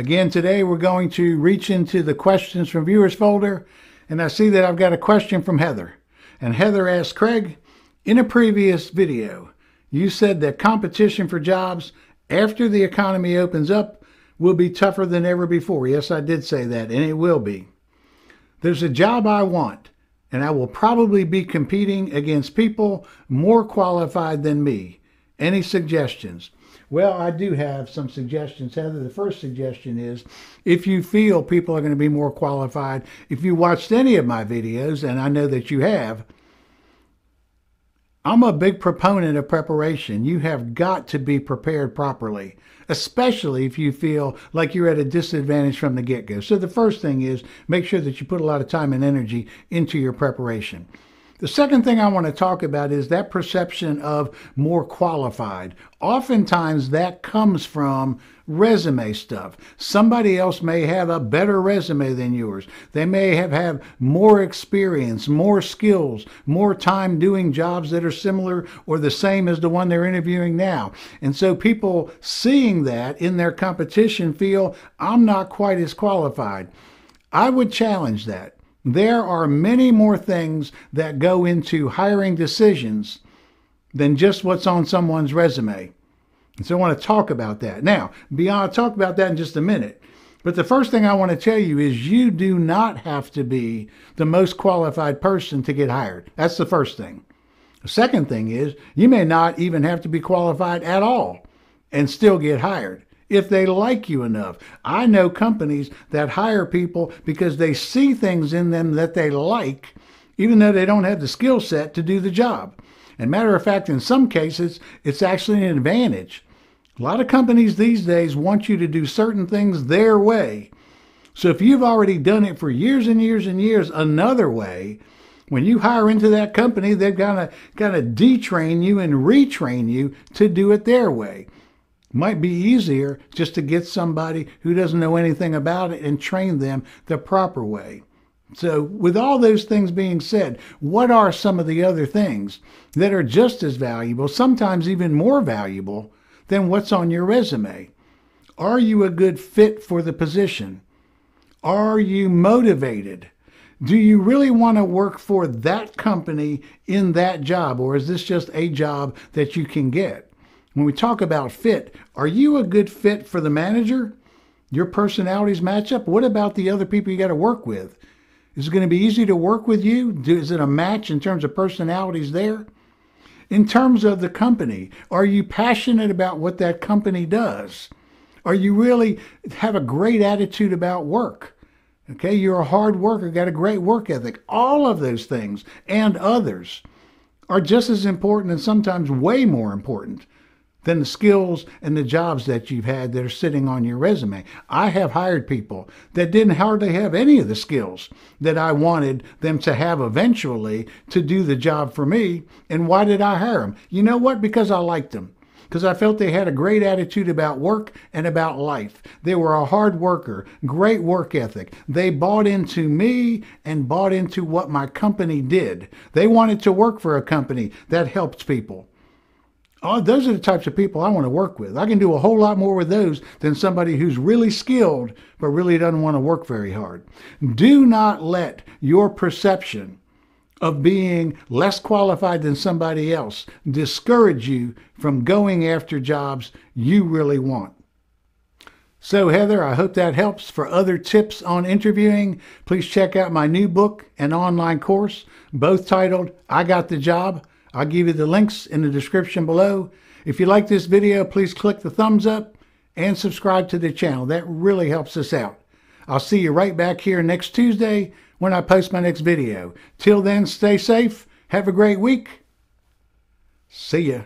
Again, today we're going to reach into the questions from viewers folder, and I see that I've got a question from Heather. And Heather asked, Craig, in a previous video, you said that competition for jobs after the economy opens up will be tougher than ever before. Yes, I did say that, and it will be. There's a job I want, and I will probably be competing against people more qualified than me. Any suggestions? Well, I do have some suggestions, Heather. The first suggestion is, if you feel people are going to be more qualified, if you watched any of my videos, and I know that you have, I'm a big proponent of preparation. You have got to be prepared properly, especially if you feel like you're at a disadvantage from the get-go. So the first thing is make sure that you put a lot of time and energy into your preparation. The second thing I want to talk about is that perception of more qualified. Oftentimes that comes from resume stuff. Somebody else may have a better resume than yours. They may have more experience, more skills, more time doing jobs that are similar or the same as the one they're interviewing now. And so people seeing that in their competition feel, I'm not quite as qualified. I would challenge that. There are many more things that go into hiring decisions than just what's on someone's resume. And so I want to talk about that. Now, I'll talk about that in just a minute. But the first thing I want to tell you is you do not have to be the most qualified person to get hired. That's the first thing. The second thing is you may not even have to be qualified at all and still get hired if they like you enough. I know companies that hire people because they see things in them that they like, even though they don't have the skill set to do the job. And matter of fact, in some cases, it's actually an advantage. A lot of companies these days want you to do certain things their way. So if you've already done it for years and years and years another way, when you hire into that company, they've got to detrain you and retrain you to do it their way. Might be easier just to get somebody who doesn't know anything about it and train them the proper way. So with all those things being said, what are some of the other things that are just as valuable, sometimes even more valuable than what's on your resume? Are you a good fit for the position? Are you motivated? Do you really want to work for that company in that job, or is this just a job that you can get? When we talk about fit, are you a good fit for the manager? Your personalities match up? What about the other people you got to work with? Is it going to be easy to work with you? Is it a match in terms of personalities there? In terms of the company, are you passionate about what that company does? Are you really have a great attitude about work? Okay, you're a hard worker, got a great work ethic. All of those things and others are just as important and sometimes way more important than the skills and the jobs that you've had that are sitting on your resume. I have hired people that didn't hardly have any of the skills that I wanted them to have eventually to do the job for me. And why did I hire them? You know what? Because I liked them. Because I felt they had a great attitude about work and about life. They were a hard worker, great work ethic. They bought into me and bought into what my company did. They wanted to work for a company that helped people. Oh, those are the types of people I want to work with. I can do a whole lot more with those than somebody who's really skilled but really doesn't want to work very hard. Do not let your perception of being less qualified than somebody else discourage you from going after jobs you really want. So Heather, I hope that helps. For other tips on interviewing, please check out my new book and online course, both titled, I Got the Job. I'll give you the links in the description below. If you like this video, please click the thumbs up and subscribe to the channel. That really helps us out. I'll see you right back here next Tuesday when I post my next video. Till then, stay safe. Have a great week. See ya.